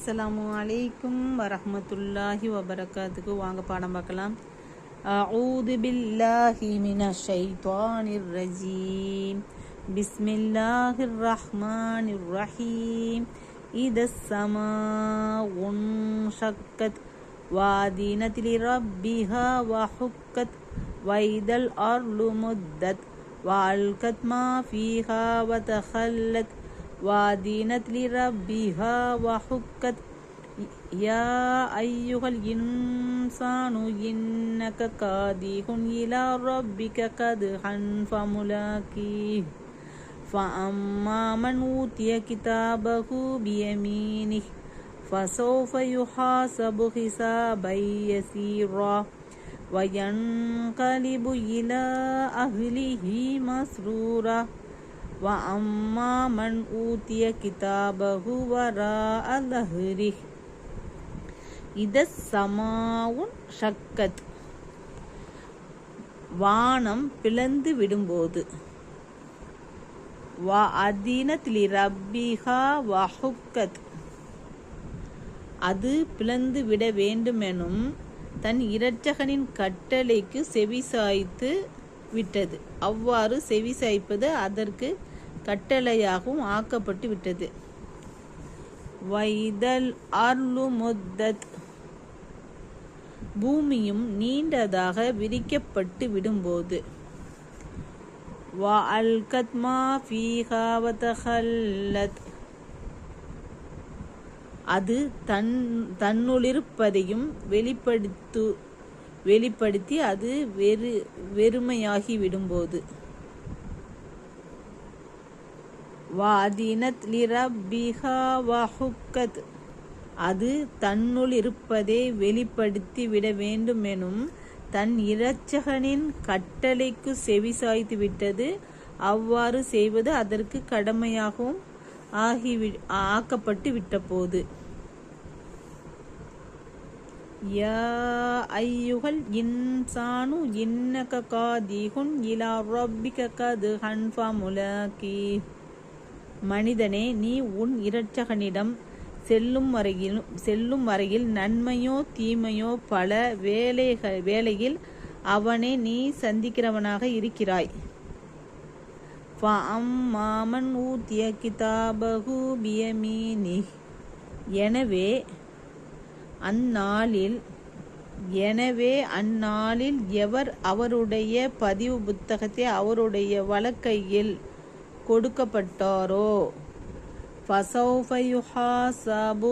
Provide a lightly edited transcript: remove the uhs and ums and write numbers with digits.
அஸ்ஸலாமு அலைக்கும் வரஹ்மத்துல்லாஹி வபரகாத்துக்கு. வாங்க பாடம் பார்க்கலாம். அஊது பில்லாஹி மினஷ் ஷைத்தானிர் ரஜீம். பிஸ்மில்லாஹிர் ரஹ்மானிர் ரஹீம். இதஸ் ஸமாஉன் ஷக்கத் வாதினத் லிரப்பிஹா வஹுக்கத் வைதல் அர்லு முத்தத் வஅல்கத் மா ஃபீஹா வதஹல்லத் வாதினத் லிரப்பிஹா வஹுக்கத் யா அய்யுஹல் இன்சானு இன்னக காதிஹுன் இலா ரப்பிக கத்ஹன் ஃபமுலாகீஹ் ஃபஅம்மா மன் ஊதிய கிதாபஹு பியமீனிஹ் ஃபஸௌஃப யுஹாஸபு ஹிசாபன் யஸீரா வயன்கலிபு இலா அஹ்லிஹி மஸ்ரூரா வஅம்மா மன் ஊதிய கிதாபஹு வராஅ ظஹ்ரிஹ். இதஸ் ஸமாஉன் ஷக்கத், வானம் பிளந்து விடும்போது. வஅதினத் லிரப்பிஹா வஹுக்கத், அது பிளந்து விட வேண்டுமெனும் தன் இரட்சகனின் கட்டளைக்கு செவிசாய்த்து விட்டது. அவ்வாறு செவிசாய்ப்பது அதற்கு கட்டளையாகவும் ஆக்கப்பட்டு விட்டது. வைதல் அர்லு முத்தத், பூமியும் நீண்டதாக விரிக்கப்பட்டு விடும்போது. வஅல்கத் மா ஃபீஹா வதஹல்லத், அது தன்னுளிருப்பதையும் வெளிப்படுத்தி அது வெறுமையாகி விடும்போது. வாதினத் லிரப்பிஹா வஹுக்கத், அது தன்னுள் இருப்பதை வெளிப்படுத்தி விட வேண்டுமெனும் தன் இரட்சகனின் கட்டளைக்கு செவிசாய்த்து விட்டது. அவ்வாறு செய்வது அதற்கு கடமையாகவும் ஆக்கப்பட்டு விட்டபோது. யா அய்யுஹல் இன்சானு இன்னக காதிஹுன் இலா ரப்பிக கத்ஹன் ஃபமுலாகீஹ், மனிதனே, நீ உன் இரட்சகனிடம் செல்லும் வரையில் நன்மையோ தீமையோ பல வேளையில் அவனை நீ சந்திக்கிறவனாக இருக்கிறாய். ஃபஅம்மா மன் ஊதிய கிதாபஹு பியமீனிஹ், எனவே அந்நாளில் எவர் அவருடைய பதிவு புத்தகத்தை அவருடைய வலக்கையில் கொடுக்கப்பட்டாரோ, ஃபஸௌஃப யுஹாஸபு